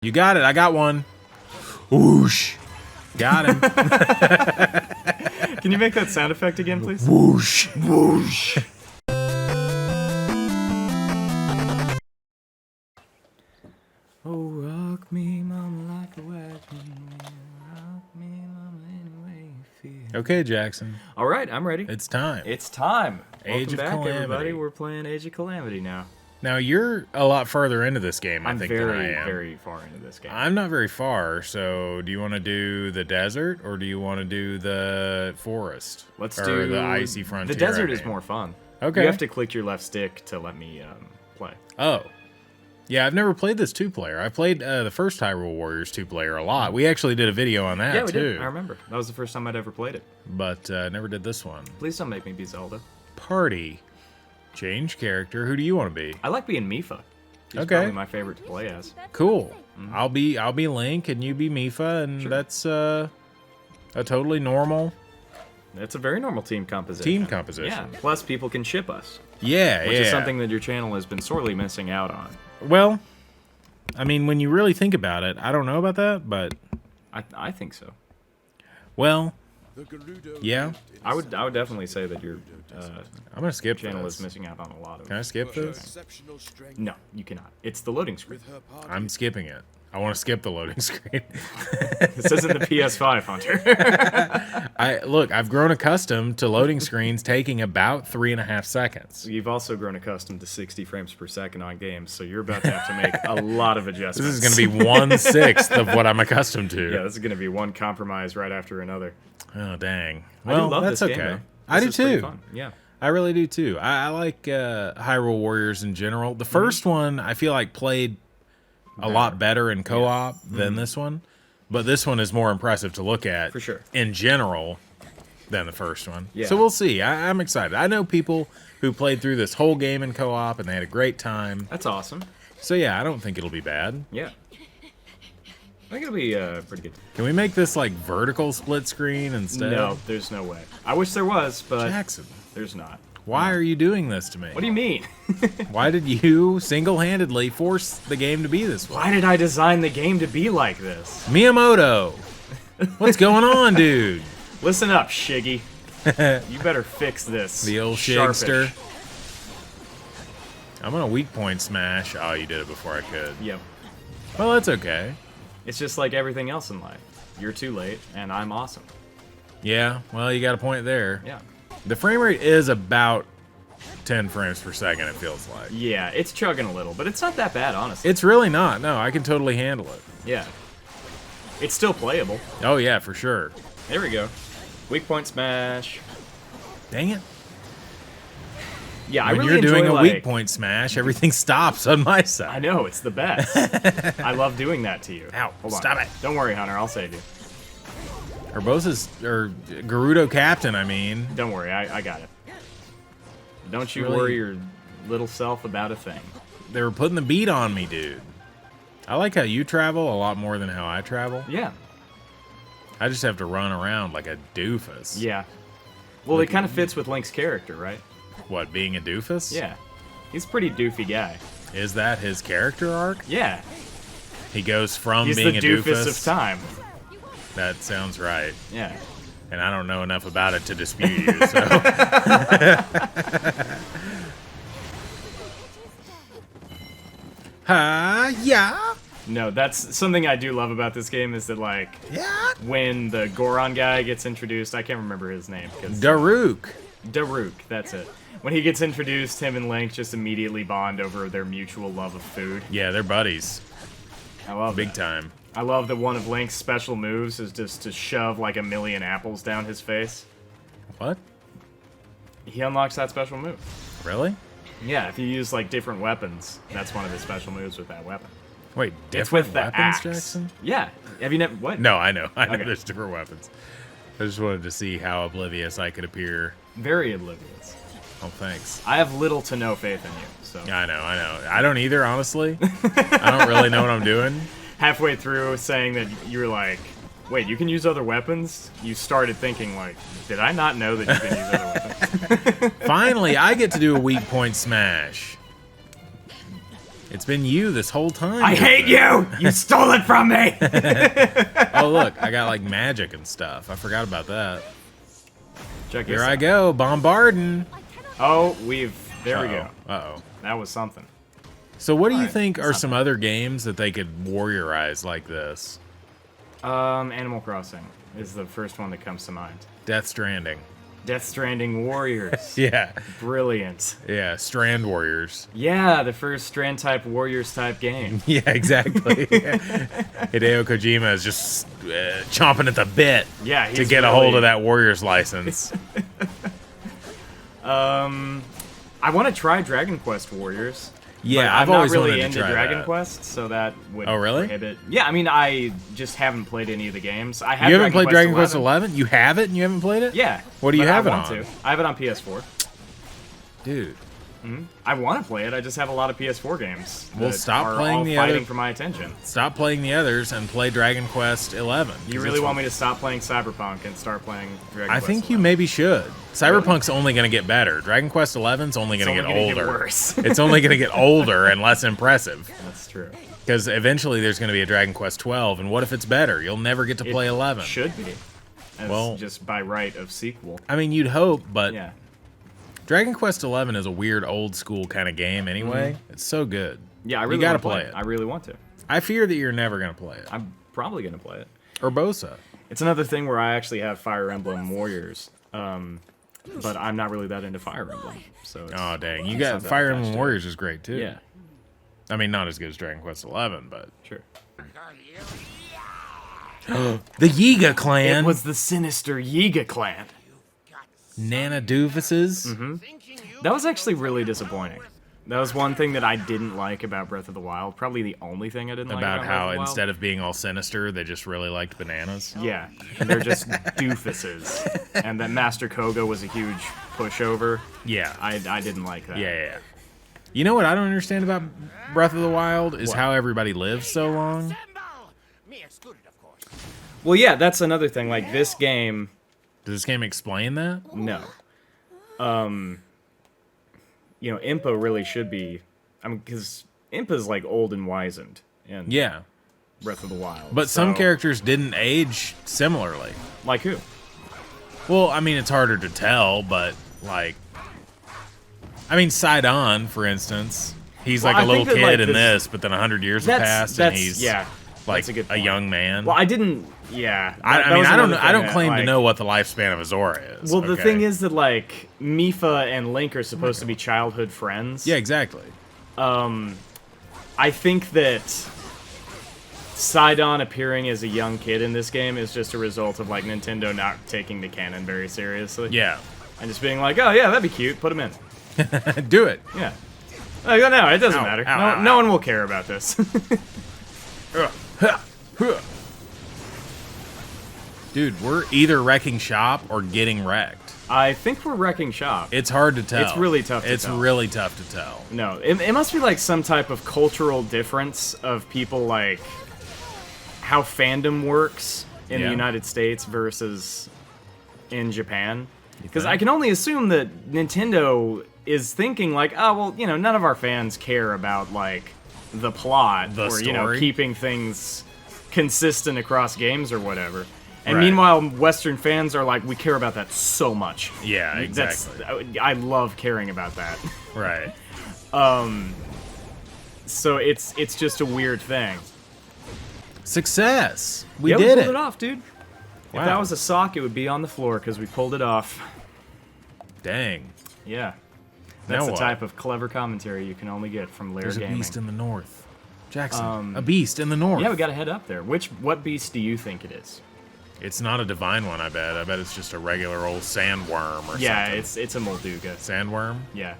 You got it. I got one. Whoosh. Got him. Can you make that sound effect again, please? Whoosh. Whoosh. Oh, rock me, mama, like a wedge. Rock me, mama, any way you feel. Okay, Jackson. All right, I'm ready. It's time. It's time. Age Welcome of back, Calamity. everybody. We're playing Age of Calamity now. Now, you're a lot further into this game, I think, than I am. I'm very far into this game. I'm not very far, so do you want to do the desert, or do you want to do the forest? Let's or do the icy frontier. The desert I is mean. more fun. Okay. You have to click your left stick to let me play. Oh. Yeah, I've never played this two-player. I played the first Hyrule Warriors two-player a lot. We actually did a video on that, Yeah, we too. did. I remember. That was the first time I'd ever played it. But never did this one. Please don't make me be Zelda. Party. Change character. Who do you want to be? I like being Mipha. She's Okay. probably my favorite to play as. Cool. I'll be Link and you be Mipha, and Sure. that's a totally normal It's a very normal team composition. team composition. Yeah. Plus, people can ship us, Yeah, which is something that your channel has been sorely missing out on. Well, I mean, when you really think about it, I don't know about that, but I think so. well, yeah. I would definitely say that your I'm gonna skip channel this. is missing out on a lot of. Can I skip this? No, you cannot. It's the loading screen. I'm skipping it. I want to skip the loading screen. This isn't the PS5, Hunter. I've grown accustomed to loading screens taking about 3.5 seconds. You've also grown accustomed to 60 frames per second on games, so you're about to have to make a lot of adjustments. This is going to be 1/6 of what I'm accustomed to. Yeah, this is going to be one compromise right after another. Oh, dang. I Well, do love that's this okay. game, though. I do This is pretty too. fun. Yeah. I really do too. I like Hyrule Warriors in general. The first one I feel like played a lot better in co-op than this one, but this one is more impressive to look at For sure. in general than the first one. Yeah. So we'll see. I'm excited. I know people who played through this whole game in co-op and they had a great time. That's awesome. So yeah, I don't think it'll be bad. Yeah. I think it'll be pretty good. Can we make this like vertical split screen instead? No, there's no way. I wish there was, but Jackson, there's not. why are you doing this to me? What do you mean? Why did you single-handedly force the game to be this way? Why did I design the game to be like this? Miyamoto, what's going on, dude? Listen up, Shiggy. You better fix this. The old Sharpish. shigster. I'm gonna weak point smash. Oh, you did it before I could. Yep. Well, that's okay. It's just like everything else in life. You're too late, and I'm awesome. Yeah, well, you got a point there. Yeah. The frame rate is about 10 frames per second, it feels like. Yeah, it's chugging a little, but it's not that bad, honestly. It's really not. No, I can totally handle it. Yeah. It's still playable. Oh, yeah, for sure. There we go. Weak point smash. Dang it. Yeah, I When really you're doing enjoy, a like, weak point smash, everything stops on my I side. know, it's the best. I love doing that to you. Ow, Hold on. stop it. Don't worry, Hunter, I'll save you. or Gerudo Captain, I mean. Don't worry, I got it. Don't you Really- worry your little self about a thing. They were putting the beat on me, dude. I like how you travel a lot more than how I travel. Yeah. I just have to run around like a doofus. Yeah. Well, it kind of fits with Link's character, right? What, being a doofus? Yeah. He's a pretty doofy guy. Is that his character arc? Yeah. He goes from He's being the a doofus doofus. of time. That sounds right. Yeah. And I don't know enough about it to dispute you, so. Yeah. No, that's something I do love about this game is that, like, Yeah. when the Goron guy gets introduced, I can't remember his name. Daruk. Daruk, that's it. When he gets introduced, him and Link just immediately bond over their mutual love of food. Yeah, they're buddies. I love Big that. time. I love that one of Link's special moves is just to shove like 1,000,000 apples down his face. What? He unlocks that special move. Really? Yeah, if you use like different weapons, that's one of his special moves with that weapon. Wait, It's different with the weapons, axe. Jackson? Yeah. Have you never what? No, I know. I know Okay. there's different weapons. I just wanted to see how oblivious I could appear. Very oblivious. Oh, thanks. I have little to no faith in you. So Yeah, I know. I don't either, honestly. I don't really know what I'm doing. halfway through saying that you were like, wait, you can use other weapons? You started thinking like, did I not know that you can use other weapons? Finally, I get to do a weak point smash. It's been you this whole time. I hate you! You stole it from me! Oh, look, I got like magic and stuff. I forgot about that. Check Here this I out. go, bombarding. Oh, there we go. Uh-oh. That was something. So what do you Alright, think are that's some other games that they could warriorize like this? Animal Crossing is the first one that comes to mind. Death Stranding. Death Stranding Warriors. Yeah. Brilliant. Yeah, Strand Warriors. Yeah, the first Strand-type Warriors-type game. Yeah, exactly. Hideo Kojima is just chomping at the bit Yeah, to get a hold of that Warriors license. I want to try Dragon Quest Warriors. Yeah, but I've I'm always not really wanted to into try Dragon that. Quest, so that would Oh, really? prohibit. Yeah, I mean, I just haven't played any of the games. I have You haven't played Dragon Quest 11. 11? You have it and you haven't played it? Yeah. What do you but have it I want on? to. I have it on PS4. Dude. I want to play it. I just have a lot of PS4 games. Well, that stop are playing all the fighting other- for my attention. Stop playing the others and play Dragon Quest 11. You really want me to stop playing Cyberpunk and start playing Dragon I Quest? think you 11? maybe should. Cyberpunk's only going to get better. Dragon Quest 11's only going to It's get only gonna older. get worse. It's only going to get older and less impressive. That's true. Because eventually there's going to be a Dragon Quest 12, and what if it's better? You'll never get to play 11. Should be. As Well- just by right of sequel. I mean, you'd hope, but Yeah. Dragon Quest 11 is a weird old school kind of game anyway. It's so good. Yeah, I You really gotta want to play it. I really want to. I fear that you're never going to play it. I'm probably gonna play it. Urbosa. It's another thing where I actually have Fire Emblem Warriors, but I'm not really that into Fire Emblem. So it's, Oh, dang. You it's got not that Fire attached Emblem to it. Warriors is great, too. Yeah, I mean, not as good as Dragon Quest 11, but... sure. The Yiga clan. It was the sinister Yiga clan. Nana Doofuses. That was actually really disappointing. That was one thing that I didn't like about Breath of the Wild. Probably the only thing I didn't like About about how Breath of the Wild. instead of being all sinister, they just really liked bananas. Yeah, and they're just doofuses. And that Master Koga was a huge pushover. Yeah. I didn't like that. Yeah. You know what I don't understand about Breath of the Wild is What? how everybody lives so long. Me excluded, of course. Well, yeah, that's another thing. Like, this game, Does this game explain that? no. You know, Impa really should be... I mean, because Impa's, like, old and wizened in Yeah. Breath of the Wild. But some so- characters didn't age similarly. Like who? Well, I mean, it's harder to tell, but, like... I mean, Sidon, for instance. He's Well, like I a little think that, kid like, in this- this, but then 100 years have passed, and he's yeah, like that's a good a point. young man. Well, I didn't... Yeah. I that mean, was I don't. another I don't thing claim that, to like- know what the lifespan of Azora is. Well, the okay? thing is that, like, Mipha and Link are supposed to be childhood friends. yeah, exactly. I think that Sidon appearing as a young kid in this game is just a result of, like, Nintendo not taking the canon very seriously. Yeah, And just being like, oh, yeah, that'd be cute. Put him in. do it. Yeah. Like, no, it doesn't Ow, matter. ow, No ow. one will care about this. Dude, we're either wrecking shop or getting wrecked. I think we're wrecking shop. It's hard to tell. It's really tough to It's tell. really tough to tell. No, it must be, like, some type of cultural difference of people, like, how fandom works in Yeah. the United States versus in Japan. Because think? I can only assume that Nintendo is thinking, like, oh, well, you know, none of our fans care about, like, the plot The or, you know, story. keeping things consistent across games or whatever. And Right. meanwhile, Western fans are like, we care about that so much. Yeah, That's- exactly. I love caring about that. Right. So it's just a weird thing. Success. We Yeah, did we pulled it. it off, dude. Wow. If that was a sock, it would be on the floor because we pulled it off. Dang. Yeah. Now That's the what? type of clever commentary you can only get from Lair There's a Gaming. beast in the north. Jackson. A beast in the north. Yeah, we gotta head up there. What beast do you think it is? It's not a divine one, I bet. I bet it's just a regular old sandworm or Yeah, something. it's a Molduga. Sandworm? Yeah.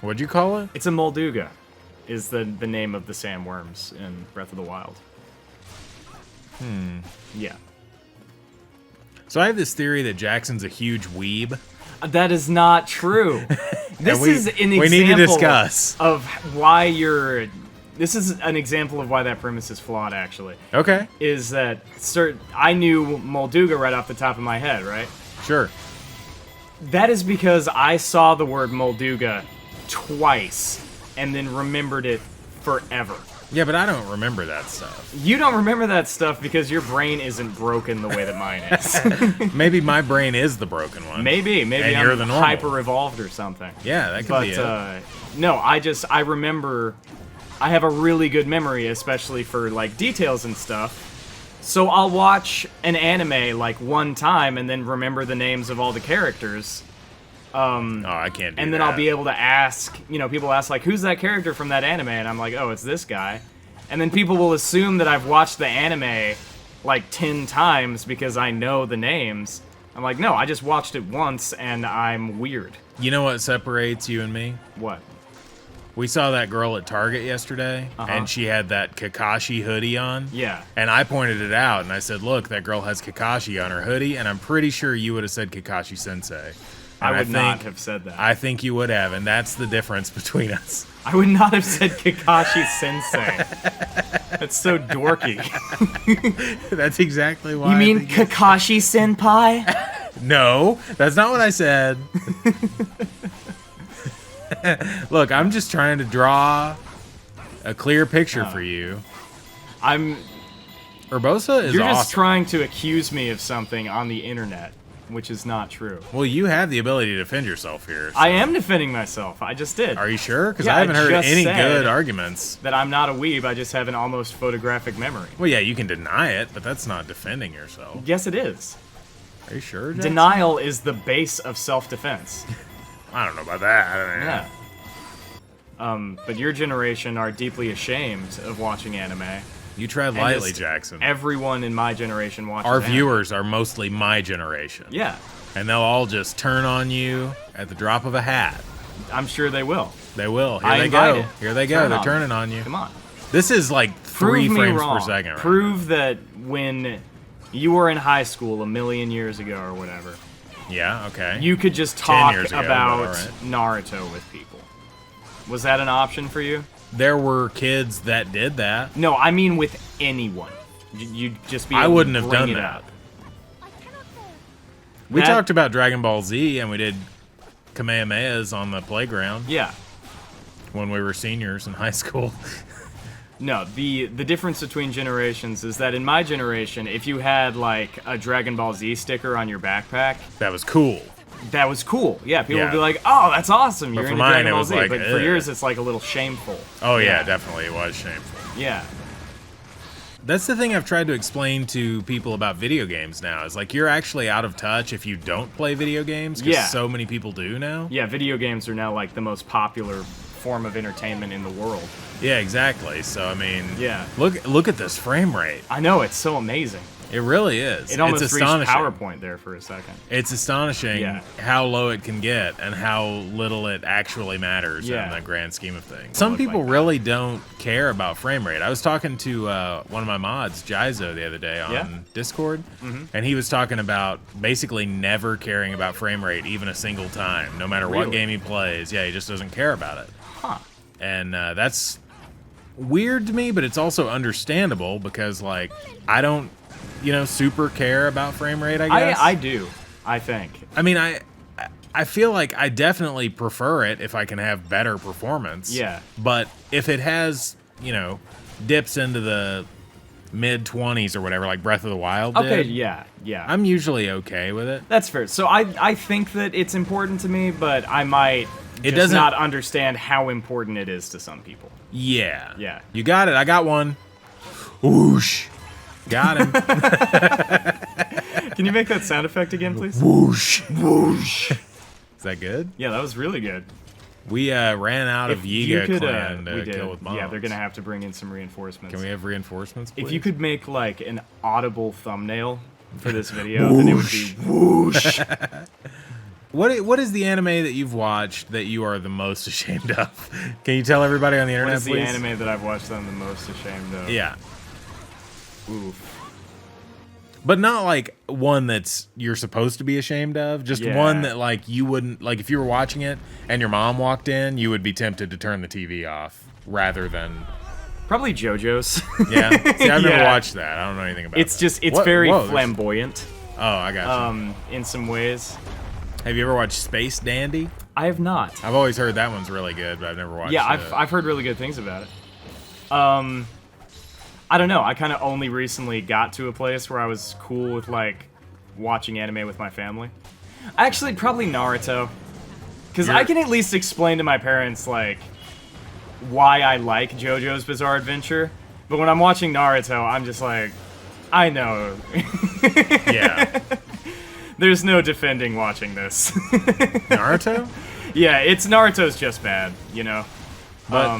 What'd you call it? It's a Molduga, is the name of the sandworms in Breath of the Wild. Yeah. So I have this theory that Jackson's a huge weeb. That is not true. This we- is an example we need to discuss. of why you're... This is an example of why that premise is flawed, actually. Okay. Is that I knew Molduga right off the top of my head, right? Sure. That is because I saw the word Molduga twice and then remembered it forever. Yeah, but I don't remember that stuff. You don't remember that stuff because your brain isn't broken the way that mine is. Maybe my brain is the broken one. Maybe And I'm you're the normal. hyper-evolved or something. Yeah, that could But, be it. no, I remember, I have a really good memory, especially for, like, details and stuff. So I'll watch an anime, like, one time and then remember the names of all the characters. Oh, I can't do And then that. I'll be able to ask, people ask, like, who's that character from that anime? And I'm like, oh, it's this guy. And then people will assume that I've watched the anime, like, 10 times because I know the names. I'm like, no, I just watched it once, and I'm weird. You know what separates you and me? What? We saw that girl at Target yesterday, and she had that Kakashi hoodie on. Yeah. And I pointed it out, and I said, look, that girl has Kakashi on her hoodie, and I'm pretty sure you would have said Kakashi Sensei. And I would not have said that. I think you would have, and that's the difference between us. I would not have said Kakashi Sensei. That's so dorky. That's exactly why. You mean Kakashi Senpai? No, that's not what I said. Look, I'm just trying to draw a clear picture for you. Urbosa is You're awesome. just trying to accuse me of something on the internet, which is not true. Well, you have the ability to defend yourself here. So. I am defending myself. I just did. Are you sure? Because Yeah, I haven't I heard just any said good arguments. that I'm not a weeb. I just have an almost photographic memory. Well, yeah, you can deny it, but that's not defending yourself. Yes, it is. Are you sure, Jackson? Denial is the base of self-defense. I don't know about that. I don't know. Yeah. But your generation are deeply ashamed of watching anime. You tread And lightly, just Jackson. Everyone in my generation watches Our anime. viewers are mostly my generation. Yeah, And they'll all just turn on you at the drop of a hat. I'm sure they will. They will. Here I they invite go. it. Here they go. Turn They're on. turning on you. Come on. This is like 3 Prove me frames wrong. per second. Right Prove that when you were in high school a million years ago or whatever, now. Yeah, okay. you could just talk years ago, but about alright. Naruto with people. Was that an option for you? There were kids that did that. No, I mean with anyone. You'd just be able I wouldn't to have bring done it that. up. We That- talked about Dragon Ball Z and we did Kamehamehas on the playground Yeah. when we were seniors in high school. No, the difference between generations is that in my generation, if you had like a Dragon Ball Z sticker on your backpack, That was cool. that was cool. Yeah, people Yeah. would be like, "Oh, that's awesome! You're for into mine, Dragon it Ball was Z." like, But for ugh. yours, it's like a little shameful. Oh, yeah, definitely. It was shameful. Yeah. That's the thing I've tried to explain to people about video games now. Is like you're actually out of touch if you don't play video games because Yeah. so many people do now. Yeah, video games are now like the most popular form of entertainment in the world. Yeah, exactly. So I mean, Yeah. look at this frame rate. I know, it's so amazing. It really is. It almost it's reached astonishing. PowerPoint there for a second. It's astonishing Yeah. how low it can get and how little it actually matters Yeah. in the grand scheme of things. Some look people like that. really don't care about frame rate. I was talking to one of my mods, Jizo, the other day on Yeah? Discord, and he was talking about basically never caring about frame rate even a single time, no matter what Really? game he plays. Yeah, he just doesn't care about it. Huh. And that's weird to me, but it's also understandable because, like, I don't, super care about frame rate, I guess. I do, I think. I mean, I feel like I definitely prefer it if I can have better performance. Yeah. But if it has, dips into the mid-20s or whatever, like Breath of the Wild did, Okay, yeah. I'm usually okay with it. That's fair. So I think that it's important to me, but I might just doesn't- not understand how important it is to some people. Yeah. Yeah. You got it. I got one. Whoosh. Got him. Can you make that sound effect again, please? Whoosh. Whoosh. Is that good? Yeah, that was really good. We ran out of Yiga clan we to did. kill with bombs. Yeah, they're gonna have to bring in some reinforcements. Can we have reinforcements, please? If you could make like an audible thumbnail for this video, then it would be whoosh. What is the anime that you've watched that you are the most ashamed of? Can you tell everybody on the What internet, is the please? anime that I've watched that I'm the most ashamed of? Yeah. Oof. But not like one that's you're supposed to be ashamed of. Just Yeah. one that like you wouldn't, like if you were watching it and your mom walked in, you would be tempted to turn the TV off rather than. Probably JoJo's. Yeah. See, I've never Yeah. watched that. I don't know anything about It's that. just it's What- very whoa, there's- flamboyant. Oh, I got you. In some ways. Have you ever watched Space Dandy? I have not. I've always heard that one's really good, but I've never watched Yeah, it. I've heard really good things about it. I don't know. I kind of only recently got to a place where I was cool with, like, watching anime with my family. Actually, probably Naruto. Because I can at least explain to my parents, like, why I like JoJo's Bizarre Adventure. But when I'm watching Naruto, I'm just like, I know. Yeah. There's no defending watching this. Naruto? Yeah, Naruto's just bad, you know? But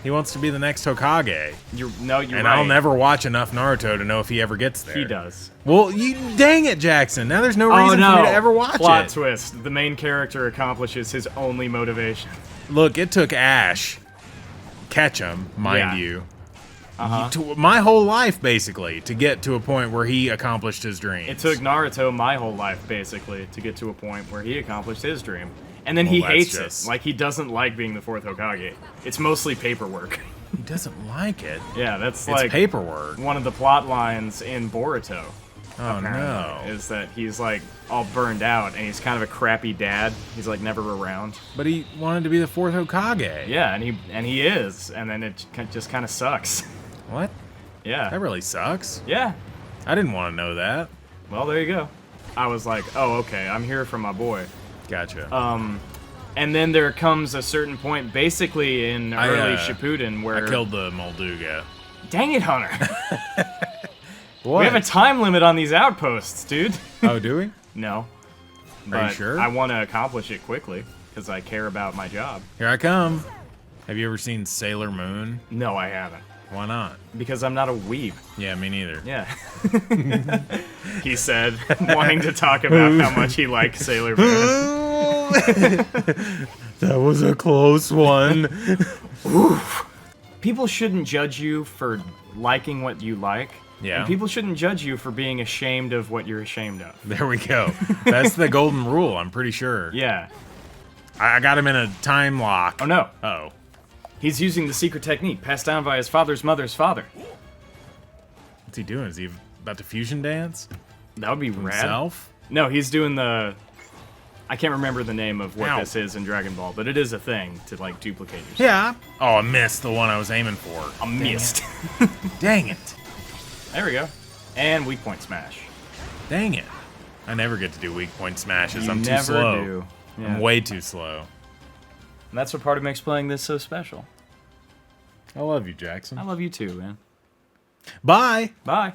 he wants to be the next Hokage. You're And right. I'll never watch enough Naruto to know if he ever gets there. He does. Well, dang it, Jackson. Now there's no reason for me to ever watch Plot it. twist. The main character accomplishes his only motivation. Look, it took Ash, Ketchum, mind Yeah. you, Uh-huh. to my whole life, basically, to get to a point where he accomplished his dreams. It took Naruto my whole life, basically, to get to a point where he accomplished his dream. And then he Well, hates that's it. Like, he doesn't like being the fourth Hokage. It's mostly paperwork. He doesn't like it. Yeah, that's It's like paperwork. one of the plot lines in Boruto. Oh, no. Is that he's like all burned out and he's kind of a crappy dad. He's like never around. But he wanted to be the fourth Hokage. Yeah, and he is, and then it just kind of sucks. What? Yeah. That really sucks. Yeah. I didn't want to know that. Well, there you go. I was like, oh, okay, I'm here for my boy. Gotcha. And then there comes a certain point, basically in early Shippuden, where I killed the Molduga. Dang it, Hunter! What? We have a time limit on these outposts, dude. Oh, do we? No. Are But you sure? I want to accomplish it quickly because I care about my job. Here I come. Have you ever seen Sailor Moon? No, I haven't. Why not? Because I'm not a weeb. Yeah, me neither. Yeah. He said, wanting to talk about how much he liked Sailor Moon. That was a close one. People shouldn't judge you for liking what you like. Yeah. And people shouldn't judge you for being ashamed of what you're ashamed of. There we go. That's the golden rule, I'm pretty sure. Yeah. I got him in a time lock. Oh, no. Uh-oh. He's using the secret technique passed down by his father's mother's father. What's he doing? Is he about to fusion dance? That would be rad. Himself? No, he's doing the... I can't remember the name of what Ow. this is in Dragon Ball, but it is a thing to, like, duplicate yourself. Yeah. Oh, I missed the one I was aiming for. I missed. Dang it. There we go. And weak point smash. Dang it. I never get to do weak point smashes. You I'm too never slow. do. Yeah. I'm way too slow. And that's what part of makes playing this so special. I love you, Jackson. I love you too, man. Bye. Bye.